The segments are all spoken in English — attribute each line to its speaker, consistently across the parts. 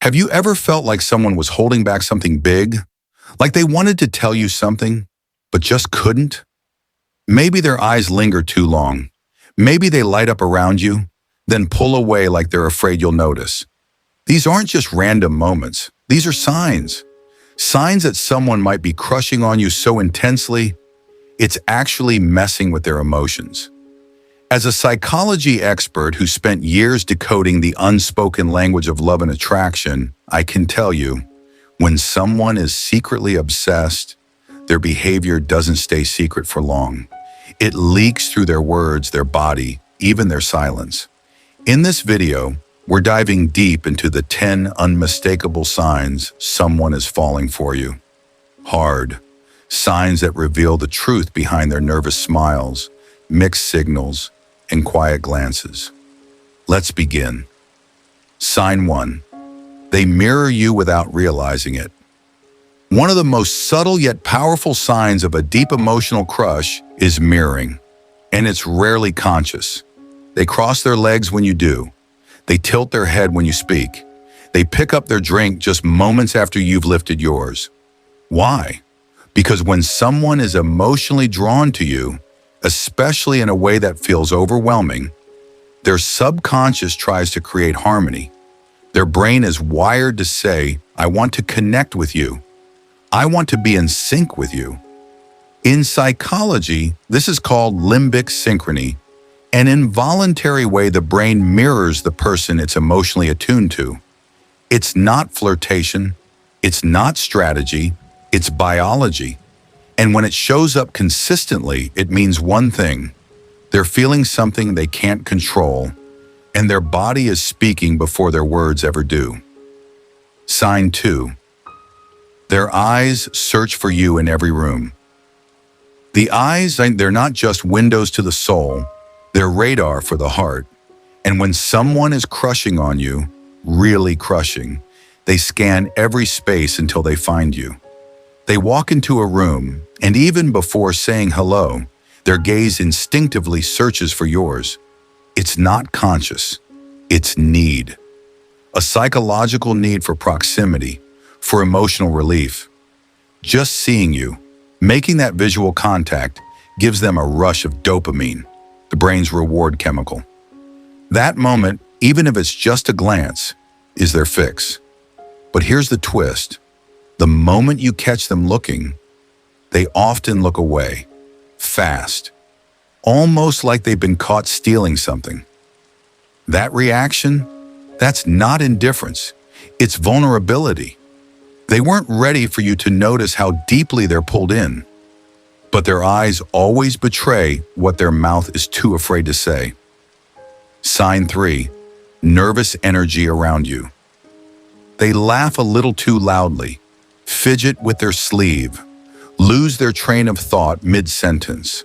Speaker 1: Have you ever felt like someone was holding back something big? Like they wanted to tell you something, but just couldn't? Maybe their eyes linger too long. Maybe they light up around you, then pull away like they're afraid you'll notice. These aren't just random moments. These are signs. Signs that someone might be crushing on you so intensely, it's actually messing with their emotions. As a psychology expert who spent years decoding the unspoken language of love and attraction, I can tell you, when someone is secretly obsessed, their behavior doesn't stay secret for long. It leaks through their words, their body, even their silence. In this video, we're diving deep into the 10 unmistakable signs someone is falling for you. Hard. Signs that reveal the truth behind their nervous smiles, mixed signals, and quiet glances. Let's begin. Sign 1. They mirror you without realizing it. One of the most subtle yet powerful signs of a deep emotional crush is mirroring, and it's rarely conscious. They cross their legs when you do. They tilt their head when you speak. They pick up their drink just moments after you've lifted yours. Why? Because when someone is emotionally drawn to you, especially in a way that feels overwhelming, their subconscious tries to create harmony. Their brain is wired to say, I want to connect with you. I want to be in sync with you. In psychology, this is called limbic synchrony, an involuntary way the brain mirrors the person it's emotionally attuned to. It's not flirtation, it's not strategy, it's biology. And when it shows up consistently, it means one thing. They're feeling something they can't control, and their body is speaking before their words ever do. Sign 2. Their eyes search for you in every room. The eyes, they're not just windows to the soul, they're radar for the heart. And when someone is crushing on you, really crushing, they scan every space until they find you. They walk into a room, and even before saying hello, their gaze instinctively searches for yours. It's not conscious, it's need. A psychological need for proximity, for emotional relief. Just seeing you, making that visual contact, gives them a rush of dopamine, the brain's reward chemical. That moment, even if it's just a glance, is their fix. But here's the twist. The moment you catch them looking, they often look away, fast, almost like they've been caught stealing something. That reaction, that's not indifference, it's vulnerability. They weren't ready for you to notice how deeply they're pulled in, but their eyes always betray what their mouth is too afraid to say. Sign 3. Nervous energy around you. They laugh a little too loudly, fidget with their sleeve, lose their train of thought mid-sentence.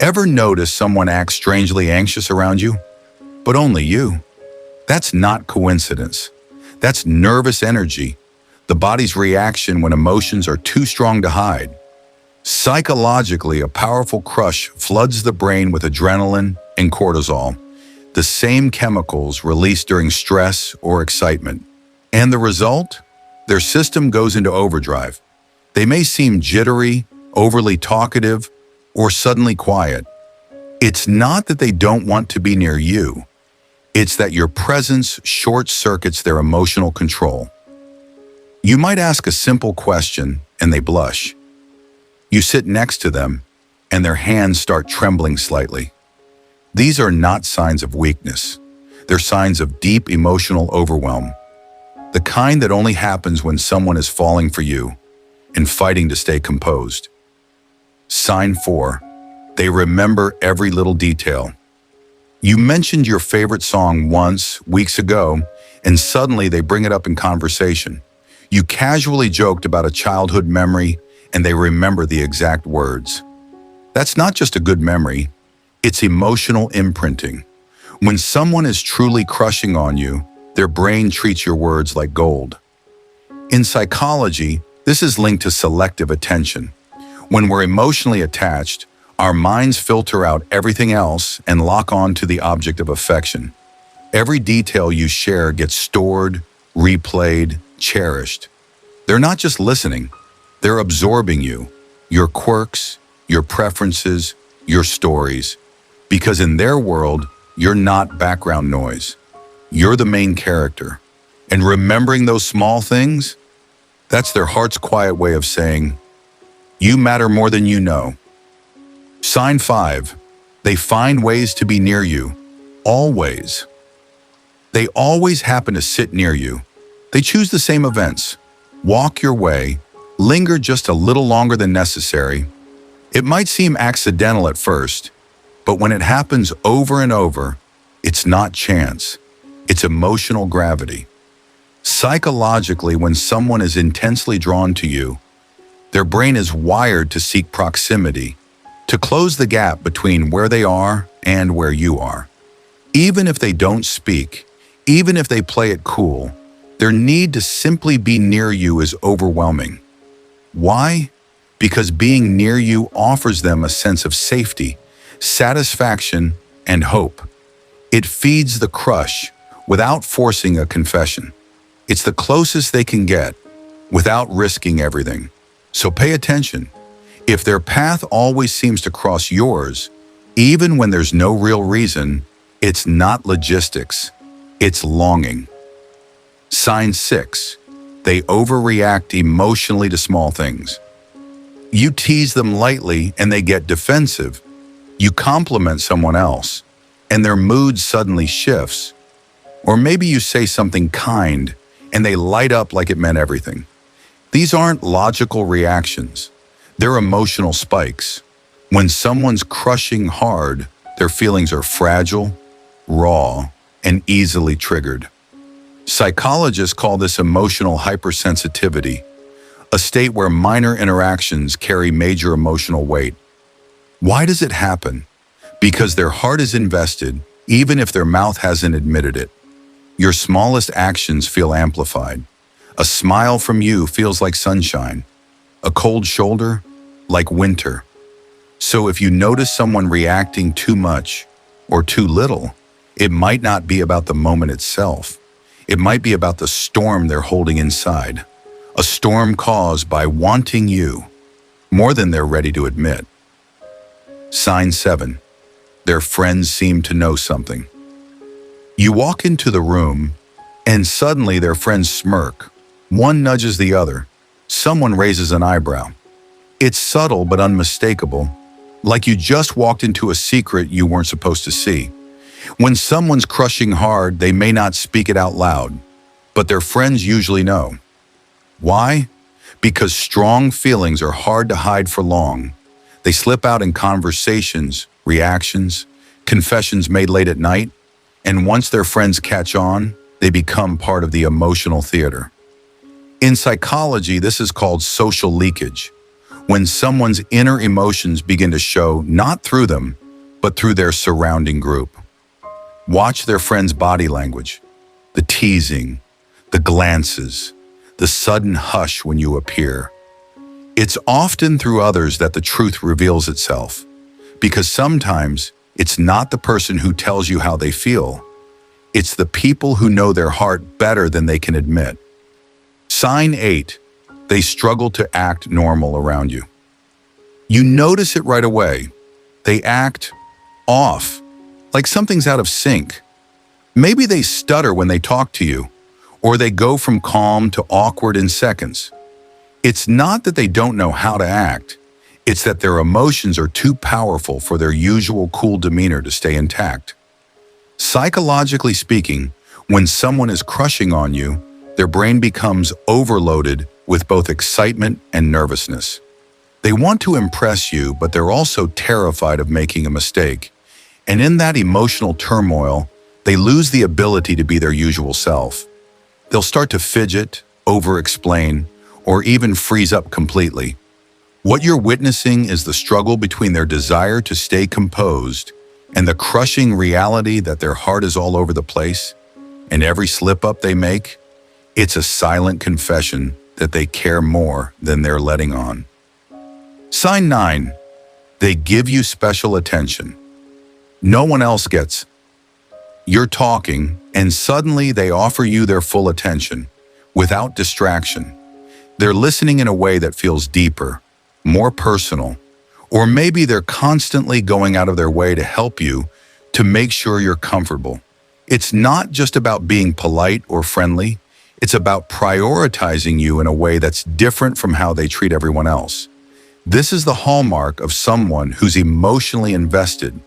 Speaker 1: Ever notice someone act strangely anxious around you? But only you. That's not coincidence. That's nervous energy, the body's reaction when emotions are too strong to hide. Psychologically, a powerful crush floods the brain with adrenaline and cortisol, the same chemicals released during stress or excitement. And the result? Their system goes into overdrive. They may seem jittery, overly talkative, or suddenly quiet. It's not that they don't want to be near you. It's that your presence short-circuits their emotional control. You might ask a simple question and they blush. You sit next to them and their hands start trembling slightly. These are not signs of weakness. They're signs of deep emotional overwhelm. The kind that only happens when someone is falling for you and fighting to stay composed. Sign 4. They remember every little detail. You mentioned your favorite song once, weeks ago, and suddenly they bring it up in conversation. You casually joked about a childhood memory, and they remember the exact words. That's not just a good memory, it's emotional imprinting. When someone is truly crushing on you, their brain treats your words like gold. In psychology, this is linked to selective attention. When we're emotionally attached, our minds filter out everything else and lock on to the object of affection. Every detail you share gets stored, replayed, cherished. They're not just listening, they're absorbing you, your quirks, your preferences, your stories. Because in their world, you're not background noise. You're the main character. And remembering those small things, that's their heart's quiet way of saying, you matter more than you know. Sign 5. They find ways to be near you. Always. They always happen to sit near you. They choose the same events. Walk your way. Linger just a little longer than necessary. It might seem accidental at first, but when it happens over and over, it's not chance. It's emotional gravity. Psychologically, when someone is intensely drawn to you, their brain is wired to seek proximity, to close the gap between where they are and where you are. Even if they don't speak, even if they play it cool, their need to simply be near you is overwhelming. Why? Because being near you offers them a sense of safety, satisfaction, and hope. It feeds the crush without forcing a confession. It's the closest they can get without risking everything. So pay attention. If their path always seems to cross yours, even when there's no real reason, it's not logistics, it's longing. Sign 6. They overreact emotionally to small things. You tease them lightly and they get defensive. You compliment someone else and their mood suddenly shifts. Or maybe you say something kind and they light up like it meant everything. These aren't logical reactions. They're emotional spikes. When someone's crushing hard, their feelings are fragile, raw, and easily triggered. Psychologists call this emotional hypersensitivity, a state where minor interactions carry major emotional weight. Why does it happen? Because their heart is invested, even if their mouth hasn't admitted it. Your smallest actions feel amplified. A smile from you feels like sunshine. A cold shoulder, like winter. So if you notice someone reacting too much or too little, it might not be about the moment itself. It might be about the storm they're holding inside. A storm caused by wanting you more than they're ready to admit. Sign 7. Their friends seem to know something. You walk into the room, and suddenly their friends smirk. One nudges the other. Someone raises an eyebrow. It's subtle but unmistakable, like you just walked into a secret you weren't supposed to see. When someone's crushing hard, they may not speak it out loud, but their friends usually know. Why? Because strong feelings are hard to hide for long. They slip out in conversations, reactions, confessions made late at night, and once their friends catch on, they become part of the emotional theater. In psychology, this is called social leakage, when someone's inner emotions begin to show not through them, but through their surrounding group. Watch their friends' body language, the teasing, the glances, the sudden hush when you appear. It's often through others that the truth reveals itself, because sometimes it's not the person who tells you how they feel. It's the people who know their heart better than they can admit. Sign 8. They struggle to act normal around you. You notice it right away. They act off, like something's out of sync. Maybe they stutter when they talk to you, or they go from calm to awkward in seconds. It's not that they don't know how to act. It's that their emotions are too powerful for their usual cool demeanor to stay intact. Psychologically speaking, when someone is crushing on you, their brain becomes overloaded with both excitement and nervousness. They want to impress you, but they're also terrified of making a mistake. And in that emotional turmoil, they lose the ability to be their usual self. They'll start to fidget, over-explain, or even freeze up completely. What you're witnessing is the struggle between their desire to stay composed and the crushing reality that their heart is all over the place, and every slip-up they make, it's a silent confession that they care more than they're letting on. Sign 9. They give you special attention. No one else gets. You're talking, and suddenly they offer you their full attention, without distraction. They're listening in a way that feels deeper, more personal, or maybe they're constantly going out of their way to help you, to make sure you're comfortable. It's not just about being polite or friendly, it's about prioritizing you in a way that's different from how they treat everyone else. This is the hallmark of someone who's emotionally invested.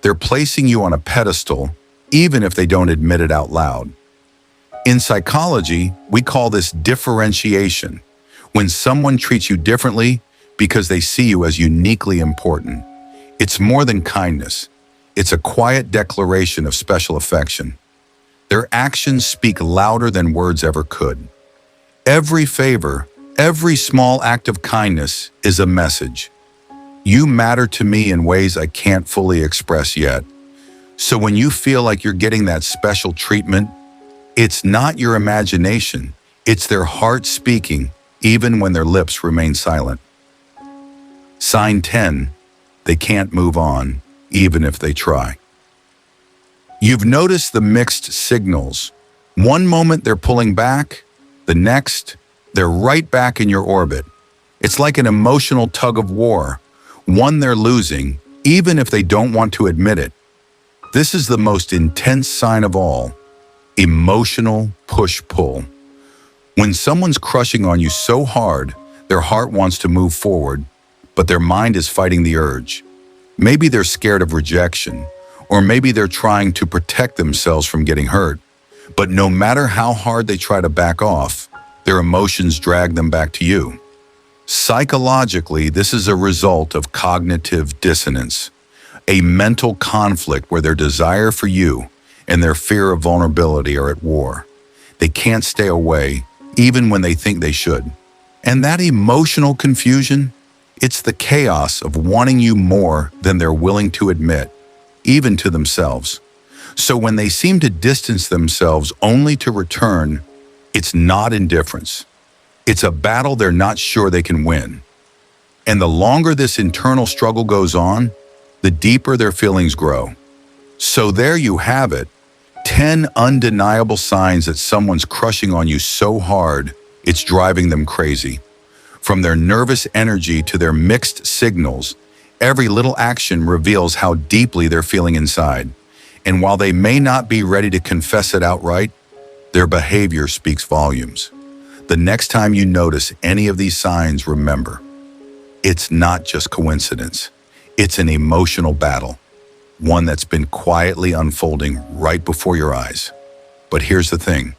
Speaker 1: They're placing you on a pedestal, even if they don't admit it out loud. In psychology, we call this differentiation, when someone treats you differently because they see you as uniquely important. It's more than kindness. It's a quiet declaration of special affection. Their actions speak louder than words ever could. Every favor, every small act of kindness is a message. You matter to me in ways I can't fully express yet. So when you feel like you're getting that special treatment, it's not your imagination, it's their heart speaking, even when their lips remain silent. Sign 10, they can't move on, even if they try. You've noticed the mixed signals. One moment they're pulling back, the next, they're right back in your orbit. It's like an emotional tug of war, one they're losing, even if they don't want to admit it. This is the most intense sign of all. Emotional push-pull. When someone's crushing on you so hard, their heart wants to move forward, but their mind is fighting the urge. Maybe they're scared of rejection, or maybe they're trying to protect themselves from getting hurt. But no matter how hard they try to back off, their emotions drag them back to you. Psychologically, this is a result of cognitive dissonance, a mental conflict where their desire for you and their fear of vulnerability are at war. They can't stay away, even when they think they should. And that emotional confusion, it's the chaos of wanting you more than they're willing to admit, even to themselves. So when they seem to distance themselves only to return, it's not indifference. It's a battle they're not sure they can win. And the longer this internal struggle goes on, the deeper their feelings grow. So there you have it, 10 undeniable signs that someone's crushing on you so hard, it's driving them crazy. From their nervous energy to their mixed signals, every little action reveals how deeply they're feeling inside. And while they may not be ready to confess it outright, their behavior speaks volumes. The next time you notice any of these signs, remember, it's not just coincidence. It's an emotional battle, one that's been quietly unfolding right before your eyes. But here's the thing,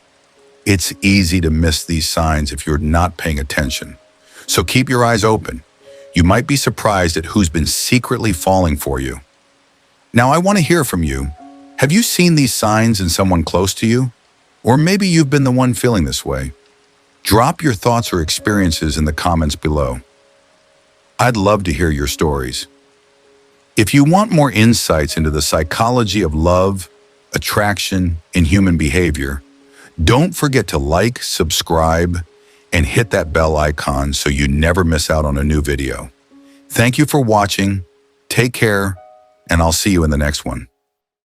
Speaker 1: it's easy to miss these signs if you're not paying attention. So keep your eyes open. You might be surprised at who's been secretly falling for you. Now, I want to hear from you. Have you seen these signs in someone close to you? Or maybe you've been the one feeling this way. Drop your thoughts or experiences in the comments below. I'd love to hear your stories. If you want more insights into the psychology of love, attraction, and human behavior, don't forget to like, subscribe, and hit that bell icon so you never miss out on a new video. Thank you for watching, take care, and I'll see you in the next one.